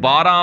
12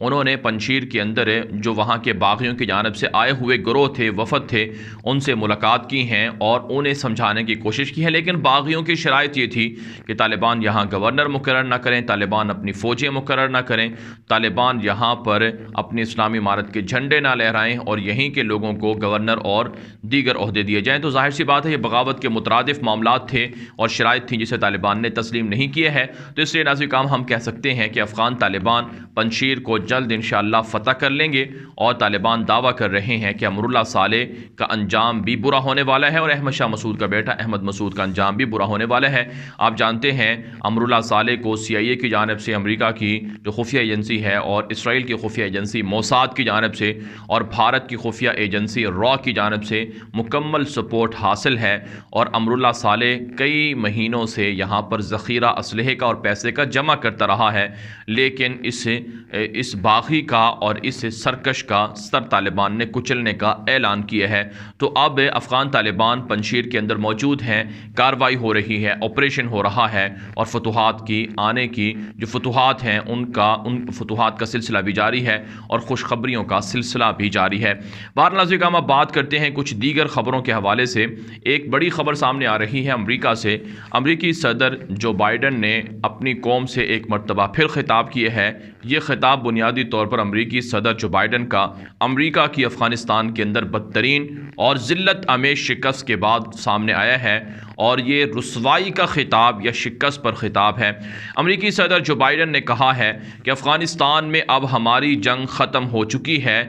انہوں نے پنجشیر کے اندر جو وہاں کے باغیوں کی جانب سے آئے ہوئے گروہ تھے، وفد تھے، ان سے ملاقات کی ہیں اور انہیں سمجھانے کی کوشش کی ہے، لیکن باغیوں کی شرائط یہ تھی کہ طالبان یہاں گورنر مقرر نہ کریں، طالبان اپنی فوجیں مقرر نہ کریں، طالبان یہاں پر اپنی اسلامی امارت کے جھنڈے نہ لہرائیں اور یہیں کے لوگوں کو گورنر اور دیگر عہدے دیے جائیں۔ تو ظاہر سی بات ہے یہ بغاوت کے مترادف معاملات تھے اور شرائط تھیں جسے طالبان نے تسلیم نہیں کیے ہے۔ تو اس لیے ناظرین کرام ہم کہہ سکتے ہیں کہ افغان طالبان پنجشیر کو جلد انشاءاللہ فتح کر لیں گے، اور طالبان دعویٰ کر رہے ہیں کہ امراللہ صالح کا انجام بھی برا ہونے والا ہے اور احمد شاہ مسعود کا بیٹا احمد مسعود کا انجام بھی برا ہونے والا ہے۔ آپ جانتے ہیں امراللہ صالح کو CIA کی جانب سے، امریکہ کی جو خفیہ ایجنسی ہے اور اسرائیل کی خفیہ ایجنسی موساد کی جانب سے اور بھارت کی خفیہ ایجنسی را کی جانب سے مکمل سپورٹ حاصل ہے، اور امراللہ صالح کئی مہینوں سے یہاں پر ذخیرہ اسلحے کا اور پیسے کا جمع کرتا رہا ہے، لیکن اس باغی کا اور اس سرکش کا سر طالبان نے کچلنے کا اعلان کیا ہے۔ تو اب افغان طالبان پنجشیر کے اندر موجود ہیں، کاروائی ہو رہی ہے، آپریشن ہو رہا ہے، اور فتوحات کی آنے کی جو فتوحات ہیں ان فتوحات کا سلسلہ بھی جاری ہے اور خوشخبریوں کا سلسلہ بھی جاری ہے۔ بہرحال ناظرین کرام اب بات کرتے ہیں کچھ دیگر خبروں کے حوالے سے۔ ایک بڑی خبر سامنے آ رہی ہے امریکہ سے۔ امریکی صدر جو بائیڈن نے اپنی قوم سے ایک مرتبہ پھر خطاب کیے ہے۔ یہ خطاب بنیادی طور پر امریکی صدر جو بائیڈن کا امریکہ کی افغانستان کے اندر بدترین اور ذلت آمیز شکست کے بعد سامنے آیا ہے، اور یہ رسوائی کا خطاب یا شکست پر خطاب ہے۔ امریکی صدر جو بائیڈن نے کہا ہے کہ افغانستان میں اب ہماری جنگ ختم ہو چکی ہے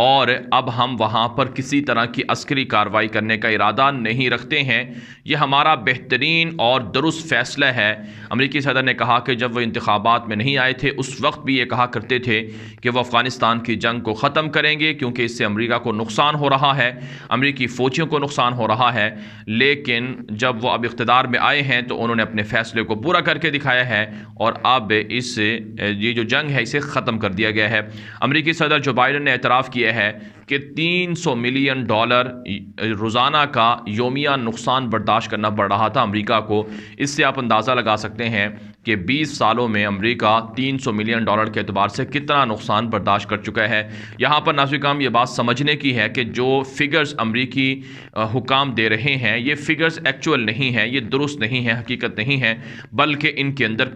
اور اب ہم وہاں پر کسی طرح کی عسکری کارروائی کرنے کا ارادہ نہیں رکھتے ہیں، یہ ہمارا بہترین اور درست فیصلہ ہے۔ امریکی صدر نے کہا کہ جب وہ انتخابات میں نہیں آئے تھے اس وقت بھی یہ کہا کرتے تھے کہ وہ افغانستان کی جنگ کو ختم کریں گے کیونکہ اس سے امریکہ کو نقصان ہو رہا ہے، امریکی فوجیوں کو نقصان ہو رہا ہے، لیکن جب وہ اب اقتدار میں آئے ہیں تو انہوں نے اپنے فیصلے کو پورا کر کے دکھایا ہے اور اب یہ جو جنگ ہے اسے ختم کر دیا گیا ہے۔ امریکی صدر جو بائیڈن نے اعتراف کیا ہے کہ $300 ملین روزانہ کا یومیہ نقصان برداشت کرنا پڑ رہا تھا امریکہ کو۔ اس سے آپ اندازہ لگا سکتے ہیں کہ 20 سالوں میں امریکہ $300 ملین کے اعتبار سے کتنا نقصان برداشت کر چکا ہے۔ یہاں پر ناظرین کرام یہ بات سمجھنے کی ہے کہ جو فگرز امریکی حکام دے رہے ہیں یہ فگرز ایکچول نہیں ہیں، یہ درست نہیں ہیں، حقیقت نہیں ہے، بلکہ ان کے اندر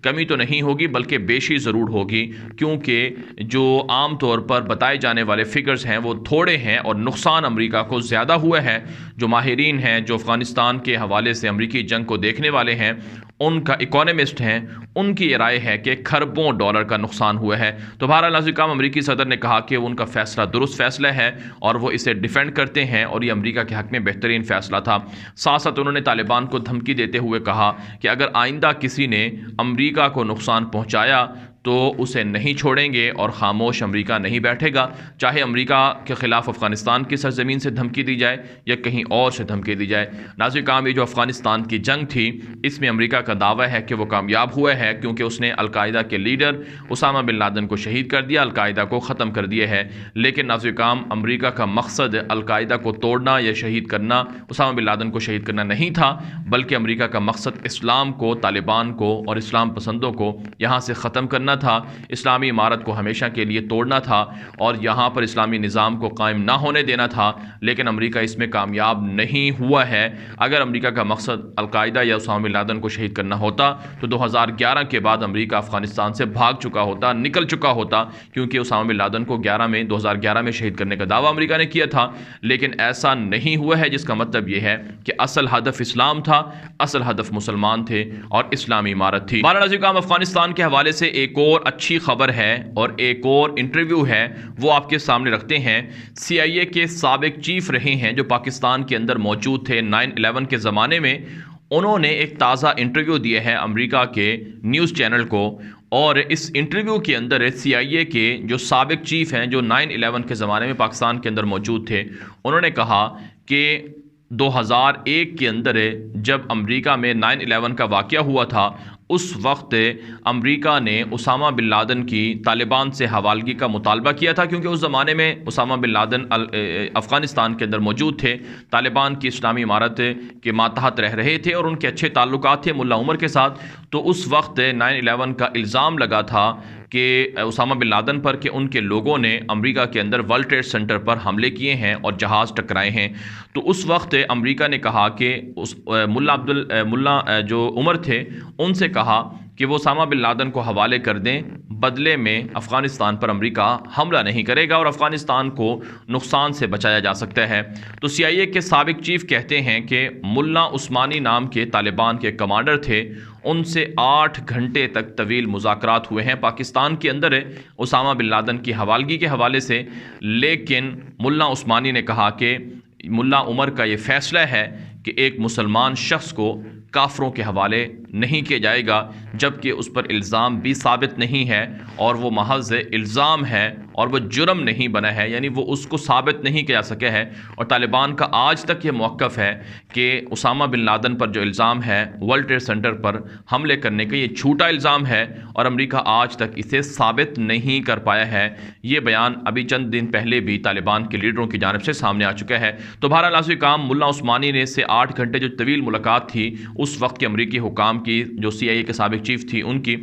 کمی تو نہیں ہوگی بلکہ بیشی ضرور ہوگی، کیونکہ جو عام طور پر بتائے جانے والے فگرز ہیں وہ تھوڑے ہیں اور نقصان امریکہ کو زیادہ ہوا ہے۔ جو ماہرین ہیں جو افغانستان کے حوالے سے امریکی جنگ کو دیکھنے والے ہیں، ان کا اکانومسٹ ہیں، ان کی یہ رائے ہے کہ کھربوں ڈالر کا نقصان ہوا ہے۔ تو بہرحال ناظرین کرام امریکی صدر نے کہا کہ ان کا فیصلہ درست فیصلہ ہے اور وہ اسے ڈیفینڈ کرتے ہیں اور یہ امریکہ کے حق میں بہترین فیصلہ تھا۔ ساتھ ساتھ انہوں نے طالبان کو دھمکی دیتے ہوئے کہا کہ اگر آئندہ کسی نے امریکہ کو نقصان پہنچایا تو اسے نہیں چھوڑیں گے اور خاموش امریکہ نہیں بیٹھے گا، چاہے امریکہ کے خلاف افغانستان کی سرزمین سے دھمکی دی جائے یا کہیں اور سے دھمکی دی جائے۔ ناظرین کرام یہ جو افغانستان کی جنگ تھی اس میں امریکہ کا دعویٰ ہے کہ وہ کامیاب ہوا ہے کیونکہ اس نے القاعدہ کے لیڈر اسامہ بن لادن کو شہید کر دیا، القاعدہ کو ختم کر دیا ہے۔ لیکن ناظرین کرام امریکہ کا مقصد القاعدہ کو توڑنا یا شہید کرنا، اسامہ بن لادن کو شہید کرنا نہیں تھا، بلکہ امریکہ کا مقصد اسلام کو، طالبان کو اور اسلام پسندوں کو یہاں سے ختم کرنا تھا، اسلامی امارت کو ہمیشہ کے لیے توڑنا تھا اور یہاں پر اسلامی نظام کو قائم نہ ہونے دینا تھا۔ لیکن امریکہ اس میں کامیاب نہیں ہوا ہے۔ اگر امریکہ کا مقصد القاعدہ یا اسامہ بن لادن کو شہید کرنا ہوتا تو 2011 کے بعد امریکہ افغانستان سے بھاگ چکا ہوتا، نکل چکا ہوتا، کیونکہ اسامہ بن لادن کو 2011 میں شہید کرنے کا دعویٰ امریکہ نے کیا تھا، لیکن ایسا نہیں ہوا ہے، جس کا مطلب یہ ہے کہ اصل ہدف اسلام تھا، اصل ہدف مسلمان تھے اور اسلامی امارت تھی۔ بہرحال ناظرین کرام افغانستان کے حوالے سے ایک اور اچھی خبر ہے اور ایک اور انٹرویو ہے، وہ آپ کے سامنے رکھتے ہیں۔ CIA کے سابق چیف رہے ہیں جو پاکستان کے اندر موجود تھے 9/11 کے زمانے میں، انہوں نے ایک تازہ انٹرویو دیا ہے امریکہ کے نیوز چینل کو، اور اس انٹرویو کے اندر CIA کے جو سابق چیف ہیں جو 9/11 کے زمانے میں پاکستان کے اندر موجود تھے، انہوں نے کہا کہ 2001 کے اندر جب امریکہ میں 9/11 کا واقعہ ہوا تھا اس وقت امریکہ نے اسامہ بن لادن کی طالبان سے حوالگی کا مطالبہ کیا تھا، کیونکہ اس زمانے میں اسامہ بن لادن افغانستان کے اندر موجود تھے، طالبان کی اسلامی امارت کے ماتحت رہ رہے تھے اور ان کے اچھے تعلقات تھے ملا عمر کے ساتھ۔ تو اس وقت 9/11 کا الزام لگا تھا کہ اسامہ بن لادن پر کہ ان کے لوگوں نے امریکہ کے اندر ورلڈ ٹریڈ سینٹر پر حملے کیے ہیں اور جہاز ٹکرائے ہیں، تو اس وقت امریکہ نے کہا کہ ملا جو عمر تھے ان سے کہا کہ وہ اسامہ بن لادن کو حوالے کر دیں، بدلے میں افغانستان پر امریکہ حملہ نہیں کرے گا اور افغانستان کو نقصان سے بچایا جا سکتا ہے۔ تو سی آئی اے کے سابق چیف کہتے ہیں کہ ملا عثمانی نام کے طالبان کے کمانڈر تھے، ان سے 8 گھنٹے تک طویل مذاکرات ہوئے ہیں پاکستان کے اندر اسامہ بن لادن کی حوالگی کے حوالے سے، لیکن ملا عثمانی نے کہا کہ ملا عمر کا یہ فیصلہ ہے کہ ایک مسلمان شخص کو کافروں کے حوالے نہیں کیا جائے گا جبکہ اس پر الزام بھی ثابت نہیں ہے اور وہ محض الزام ہے اور وہ جرم نہیں بنا ہے، یعنی وہ اس کو ثابت نہیں کیا جا سکے ہے۔ اور طالبان کا آج تک یہ موقف ہے کہ اسامہ بن لادن پر جو الزام ہے ورلڈ ٹریڈ سینٹر پر حملے کرنے کا، یہ جھوٹا الزام ہے اور امریکہ آج تک اسے ثابت نہیں کر پایا ہے۔ یہ بیان ابھی چند دن پہلے بھی طالبان کے لیڈروں کی جانب سے سامنے آ چکا ہے۔ تو بہرحال ناظرین کام ملا عثمانی نے سے 8 گھنٹے جو طویل ملاقات تھی اس وقت کے امریکی حکام کی، جو سی آئی اے کے سابق چیف تھی ان کی،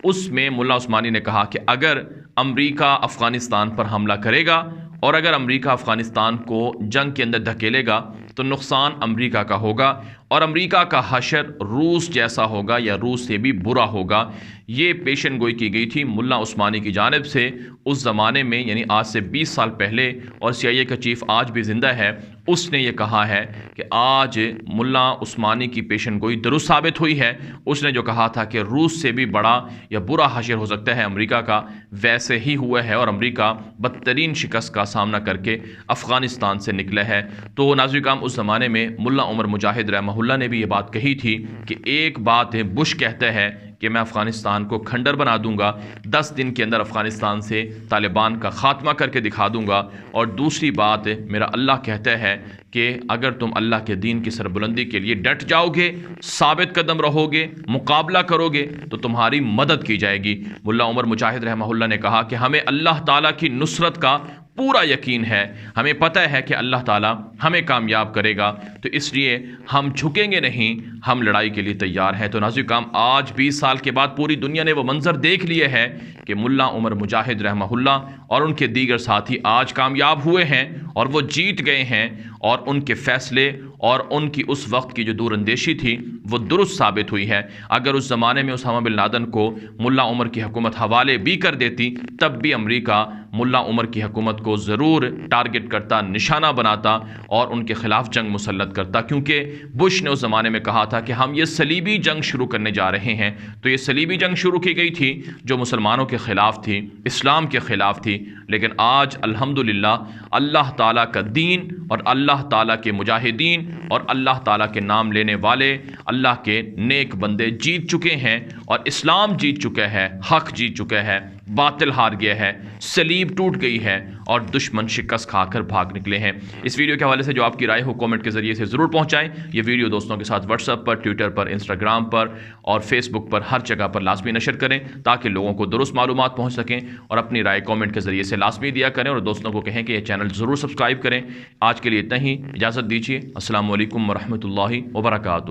اس میں ملا عثمانی نے کہا کہ اگر امریکہ افغانستان پر حملہ کرے گا اور اگر امریکہ افغانستان کو جنگ کے اندر دھکیلے گا تو نقصان امریکہ کا ہوگا اور امریکہ کا حشر روس جیسا ہوگا یا روس سے بھی برا ہوگا۔ یہ پیشن گوئی کی گئی تھی ملا عثمانی کی جانب سے اس زمانے میں، یعنی آج سے 20 سال پہلے، اور سی آئی اے کا چیف آج بھی زندہ ہے، اس نے یہ کہا ہے کہ آج ملا عثمانی کی پیشن گوئی درست ثابت ہوئی ہے۔ اس نے جو کہا تھا کہ روس سے بھی بڑا یا برا حشر ہو سکتا ہے امریکہ کا، ویسے ہی ہوا ہے اور امریکہ بدترین شکست کا سامنا کر کے افغانستان سے نکلا ہے۔ تو ناظرین کرام اس زمانے میں ملا عمر مجاہد رحمہ اللہ نے بھی یہ بات کہی تھی کہ ایک بات بش کہتا ہے کہ میں افغانستان کو کھنڈر بنا دوں گا، 10 دن کے اندر افغانستان سے طالبان کا خاتمہ کر کے دکھا دوں گا، اور دوسری بات میرا اللہ کہتا ہے کہ اگر تم اللہ کے دین کی سربلندی کے لیے ڈٹ جاؤ گے، ثابت قدم رہو گے، مقابلہ کرو گے تو تمہاری مدد کی جائے گی۔ ملا عمر مجاہد رحمہ اللہ نے کہا کہ ہمیں اللہ تعالیٰ کی نصرت کا پورا یقین ہے، ہمیں پتہ ہے کہ اللہ تعالیٰ ہمیں کامیاب کرے گا، تو اس لیے ہم جھکیں گے نہیں، ہم لڑائی کے لیے تیار ہیں۔ تو ناظرین کرام آج 20 سال کے بعد پوری دنیا نے وہ منظر دیکھ لیے ہے کہ ملا عمر مجاہد رحمہ اللہ اور ان کے دیگر ساتھی آج کامیاب ہوئے ہیں اور وہ جیت گئے ہیں، اور ان کے فیصلے اور ان کی اس وقت کی جو دور اندیشی تھی وہ درست ثابت ہوئی ہے۔ اگر اس زمانے میں اسامہ بن لادن کو ملا عمر کی حکومت حوالے بھی کر دیتی تب بھی امریکہ ملا عمر کی حکومت کو ضرور ٹارگٹ کرتا، نشانہ بناتا اور ان کے خلاف جنگ مسلط کرتا، کیونکہ بش نے اس زمانے میں کہا تھا کہ ہم یہ صلیبی جنگ شروع کرنے جا رہے ہیں۔ تو یہ صلیبی جنگ شروع کی گئی تھی جو مسلمانوں کے خلاف تھی، اسلام کے خلاف تھی، لیکن آج الحمدللہ اللہ تعالیٰ کا دین اور اللہ تعالیٰ کے مجاہدین اور اللہ تعالیٰ کے نام لینے والے اللہ کے نیک بندے جیت چکے ہیں، اور اسلام جیت چکا ہے، حق جیت چکا ہے، باطل ہار گیا ہے، صلیب ٹوٹ گئی ہے اور دشمن شکست کھا کر بھاگ نکلے ہیں۔ اس ویڈیو کے حوالے سے جو آپ کی رائے ہو کامنٹ کے ذریعے سے ضرور پہنچائیں۔ یہ ویڈیو دوستوں کے ساتھ واٹس ایپ پر، ٹویٹر پر، انسٹاگرام پر اور فیس بک پر ہر جگہ پر لازمی نشر کریں تاکہ لوگوں کو درست معلومات پہنچ سکیں، اور اپنی رائے کامنٹ کے ذریعے سے لازمی دیا کریں اور دوستوں کو کہیں کہ یہ چینل ضرور سبسکرائب کریں۔ آج کے لیے اتنا ہی، اجازت دیجیے، السلام علیکم ورحمۃ اللہ وبرکاتہ۔